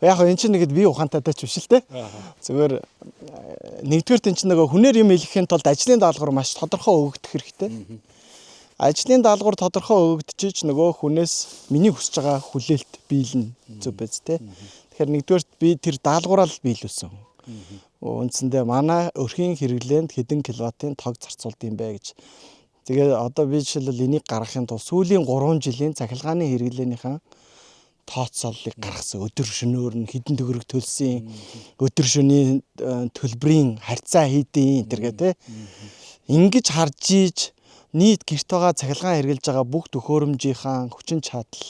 Яг энэ чинь нэгэд бие ухаантай тач биш л те. Зүгээр нэгдүгээр тэн чинь нөгөө хүнээр юм хэлэхийн тулд ажлын даалгавар маш тодорхой өгөгдөх хэрэгтэй. Ажлын даалгавар тодорхой өгөгдөж нөгөө хүнээс миний хүсэж байгаа хүлээлт биелнэ зүг биз те. Тэгэхээр нэгдүгээр би тэр даалгавраа л биелүүлсэн. Үндсэндээ манай өрхийн хэрэглээнд хэдэн киловаттын тог зарцуулд юм бэ гэж. Тэгээ одоо би жишээлбэл энийг гаргахын тулд сүүлийн 3 жилийн цахилгааны хэрэглээнийхэн тооцооллыг гаргасан. Өдөр шөнөөр нь хэдэн төгрөг төлсөн, өдөр шөнийн төлбөрийн харьцаа хийдیں۔ Тэргээ те. Ингэж харж ийж нийт гэрт байгаа цахилгаан хэрэгжилж байгаа бүх төхөөрөмжийнхаа хүчин чадал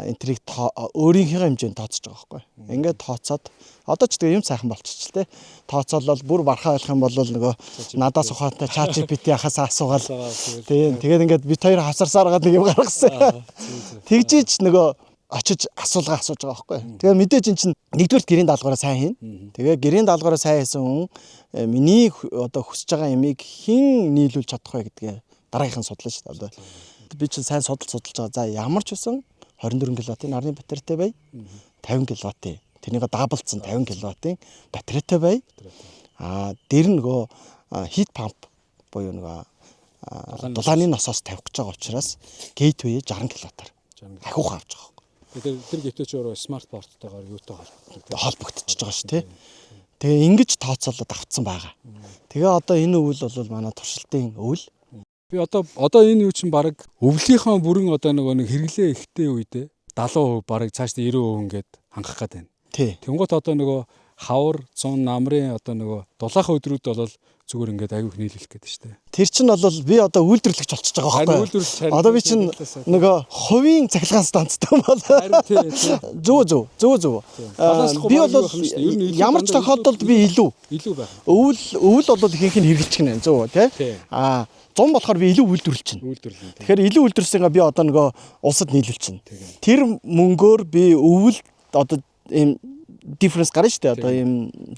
энтрийг өөрийнхөө хэмжээнд тооцож байгаа байхгүй. Ингээд тооцоод одоо ч тэгээ юм сайхан болчихч л те. Тооцоолол бүр бархаа ойлгох юм бол нөгөө надаас ухаантай ChatGPT хахаас асуугаал. Тэгээд ингээд бит хоёр хавсарсаар гад нэг юм гаргасан. Тэгжиж нөгөө очиж асуулга асууж байгаа байхгүй. Тэгээ мэдээж эн чинь нэгдүгээр гэрийн даалгавраа сайн хийн. Тэгээ гэрийн даалгавраа сайн хийсэн хүн миний одоо хүсэж байгаа ямиг хэн нийлүүлж чадах вэ гэдгээ дараагийнхан судлаа шүү дээ. Би чинь сайн судалж байгаа. За ямар ч үсэн 24 кВт-ийн нарны батарейтай бай. 50 кВт. Тэрнийг даблцсан 50 кВт-ийн батарейтай бай. Дээр нөгөө heat pump буюу нөгөө дулааны насоос тавих гэж байгаа учраас gateway 60 кВт-аар ахиух авч байгаа. Тэр gateway ч өөрөө smart port-тойгоор юутай холбогдчихж байгаа шүү, тий. Тэгээ ингэж тооцоолоод авцсан байгаа. Тэгээ одоо энэ өвөл бол манай туршилтын өвөл. Би одоо энэ юу чинь баг өвлийнхаа бүрэн одоо нэг хэрэглээ ихтэй үедээ 70% баг цаашдаа 90% ингээд хангах гээд байна. Тий. Тэнгуут одоо нөгөө хавар, цун, намрын одоо нөгөө дулаахан өдрүүд бол зүгээр ингээд аюух нийлүүлэх гээд шүү дээ. Тэр чинь бол би одоо үйлдвэрлэгч болчихж байгаа байхгүй. Одоо би чинь нөгөө хувийн цахилгаан станцтай юм бол. Зөв. Би бол ямар ч тохиолдолд би илүү байх. Өвөл бол ихэнх нь хэрэглэж гинэ зөв тий. 100 болохоор би илүү үйлдвэрлэж чинь. Тэгэхээр илүү үйлдвэрлэсэнгээ би одоо нөгөө улсад нийлүүлж чинь. Тэр мөнгөөр би өвөл одоо ийм difference гарна шүү дээ. Одоо ийм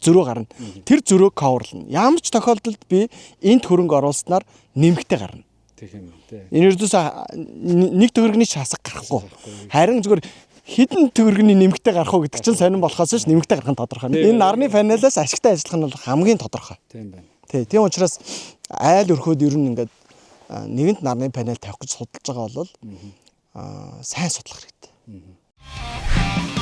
зөрөө гарна. Тэр зөрөөг coverлно. Ямар ч тохиолдолд би энд хөрөнгө оруулснаар нэмэгтэй гарна. Тийм үү. Энэ ердөөс нэг төгрөгний шасаг гарахгүй. Харин зүгээр хэдэн төгрөгний нэмэгтэй гарах уу гэдэг чинь сонирн болохоос ш нэмэгтэй гарах нь тодорхой. Энэ нарны панелаас ашигтай ажиллах нь бол хамгийн тодорхой. Тийм байна. Тийм учраас айл өрхөөд ер нь ингээд нэгэнт нарны панел тавих гэж судалж байгаа бол сайн судлах хэрэгтэй.